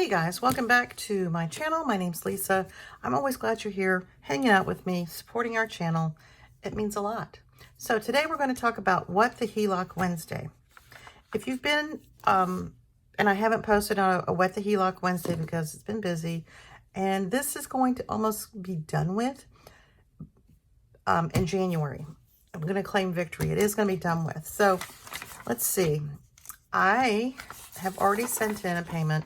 Hey guys, welcome back to my channel. My name's Lisa. I'm always glad you're here hanging out with me, supporting our channel. It means a lot. So today we're going to talk about what the HELOC Wednesday. If you've been, and I haven't posted on a what the HELOC Wednesday because it's been busy, and this is going to almost be done with in January. I'm going to claim victory. It is going to be done with. So let's see. I have already sent in a payment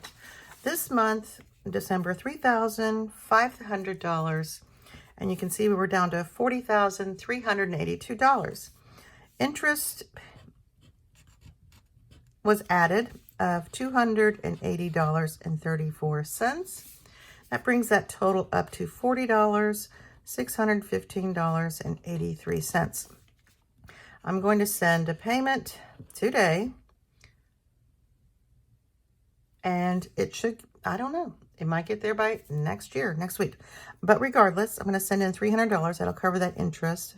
this month, December, $3,500, and you can see we were down to $40,382. Interest was added of $280.34. That brings that total up to $40,615.83. I'm going to send a payment today. And it should, I don't know, it might get there by next week. But regardless, I'm going to send in $300. That'll cover that interest.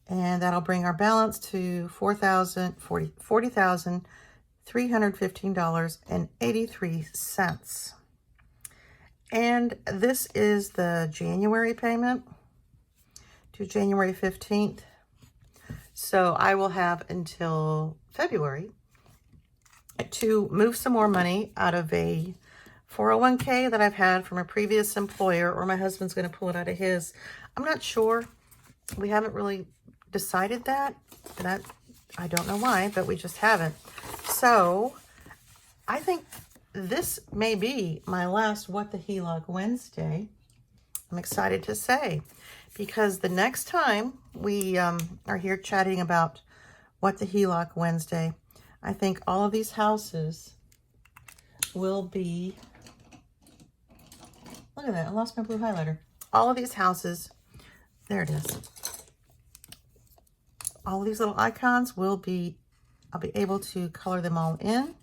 And that'll bring our balance to $40,315.83. And this is the January payment to January 15th. So I will have until February to move some more money out of a 401k that I've had from a previous employer, or my husband's going to pull it out of his. I'm not sure. We haven't really decided that. I don't know why, but we just haven't. So I think this may be my last What the HELOC Wednesday. I'm excited to say, because the next time we are here chatting about What the HELOC Wednesday, I think all of these houses will be, look at that, I lost my blue highlighter. All of these houses, there it is. All of these little icons will be, I'll be able to color them all in,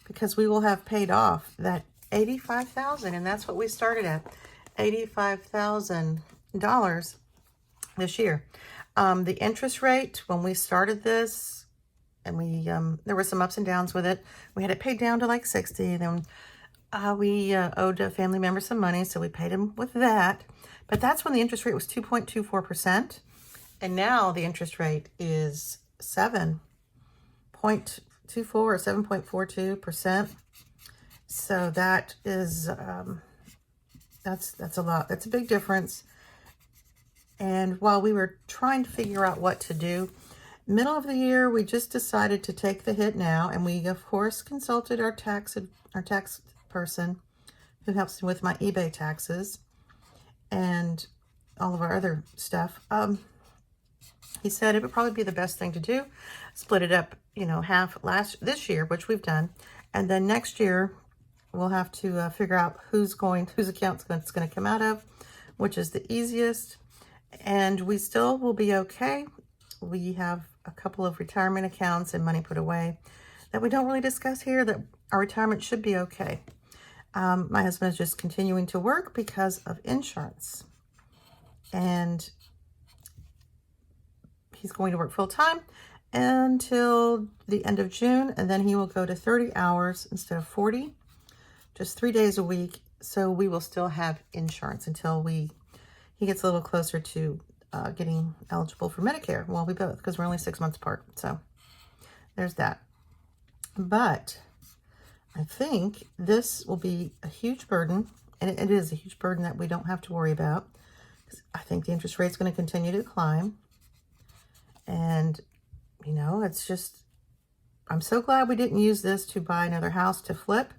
because we will have paid off that $85,000, and that's what we started at, $85,000 this year. The interest rate when we started this, and we there were some ups and downs with it. We had it paid down to like 60. Then we owed a family member some money, so we paid him with that. But that's when the interest rate was 2.24%, and now the interest rate is 7.24 or 7.42%. So that is that's a lot. That's a big difference. And while we were trying to figure out what to do, middle of the year, we just decided to take the hit now, and we of course consulted our tax person who helps me with my eBay taxes and all of our other stuff. He said it would probably be the best thing to do, split it up, half this year, which we've done, and then next year we'll have to figure out whose account it's going to come out of, which is the easiest, and we still will be okay. We have a couple of retirement accounts and money put away that we don't really discuss here, that our retirement should be okay. My husband is just continuing to work because of insurance. And he's going to work full-time until the end of June, and then he will go to 30 hours instead of 40, just 3 days a week. So we will still have insurance until he gets a little closer to getting eligible for Medicare. Well, we both, because we're only 6 months apart. So there's that. But I think this will be a huge burden, and it is a huge burden that we don't have to worry about. I think the interest rate is going to continue to climb. And, it's just, I'm so glad we didn't use this to buy another house to flip,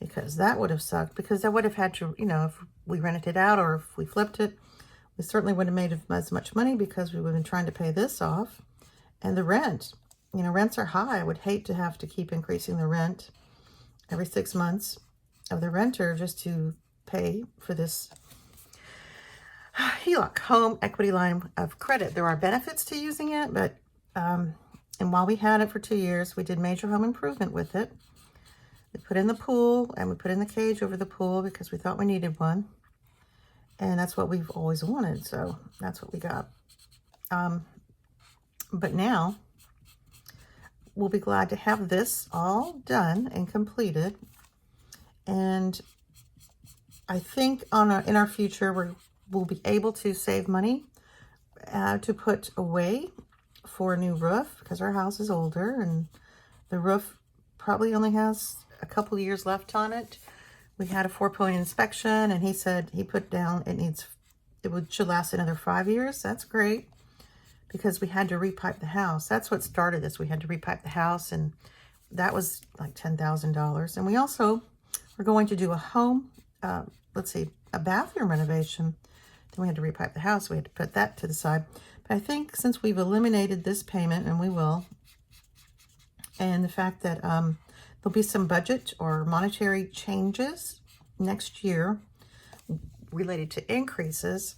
because that would have sucked, because I would have had to, if we rented it out or if we flipped it, we certainly wouldn't have made as much money, because we would have been trying to pay this off. And the rent, rents are high. I would hate to have to keep increasing the rent every 6 months of the renter just to pay for this HELOC, home equity line of credit. There are benefits to using it, but, and while we had it for 2 years, we did major home improvement with it. We put in the pool, and we put in the cage over the pool because we thought we needed one. And that's what we've always wanted, so that's what we got. But now, we'll be glad to have this all done and completed. And I think in our future, we'll be able to save money to put away for a new roof, because our house is older and the roof probably only has a couple years left on it. We had a 4-point inspection, and he said he put down should last another 5 years. That's great, because we had to repipe the house. That's what started this. We had to repipe the house, and that was like $10,000. And we also were going to do a home, a bathroom renovation. Then we had to repipe the house. We had to put that to the side. But I think since we've eliminated this payment, and we will, and the fact that there'll be some budget or monetary changes next year related to increases,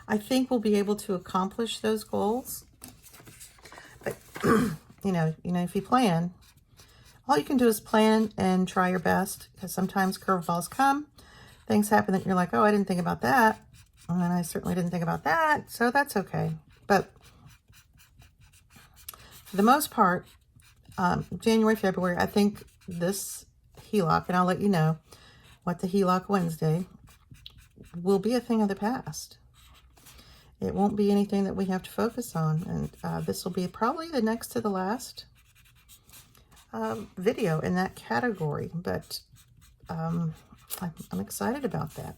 I think we'll be able to accomplish those goals. But you know, if you plan, all you can do is plan and try your best, because sometimes curveballs come. Things happen that you're like, oh, I didn't think about that. And I certainly didn't think about that. So that's okay. But for the most part, January, February, I think this HELOC, and I'll let you know what the HELOC Wednesday will be a thing of the past. It won't be anything that we have to focus on. And this will be probably the next to the last video in that category. But I'm excited about that.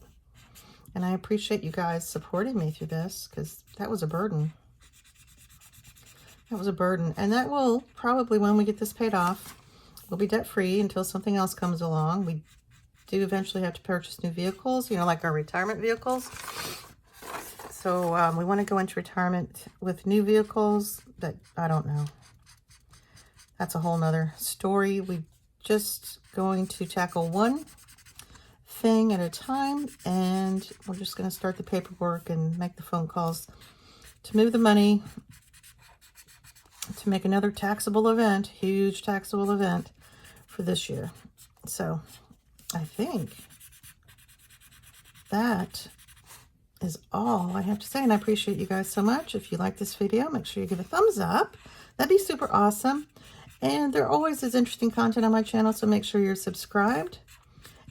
And I appreciate you guys supporting me through this, because that was a burden. That was a burden. And that will probably, when we get this paid off, we'll be debt-free until something else comes along. We do eventually have to purchase new vehicles, like our retirement vehicles. So we want to go into retirement with new vehicles that, I don't know. That's a whole nother story. We're just going to tackle one thing at a time, and we're just going to start the paperwork and make the phone calls to move the money to make another taxable event, huge taxable event for this year. So I think that is all I have to say, and I appreciate you guys so much. If you like this video, make sure you give a thumbs up. That'd be super awesome. And there always is interesting content on my channel, so make sure you're subscribed.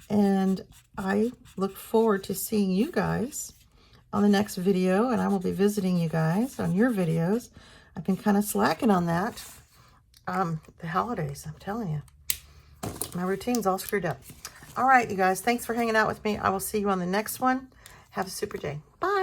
And I look forward to seeing you guys on the next video, and I will be visiting you guys on your videos. I've been kind of slacking on that. The holidays, I'm telling you. My routine's all screwed up. All right, you guys, thanks for hanging out with me. I will see you on the next one. Have a super day. Bye.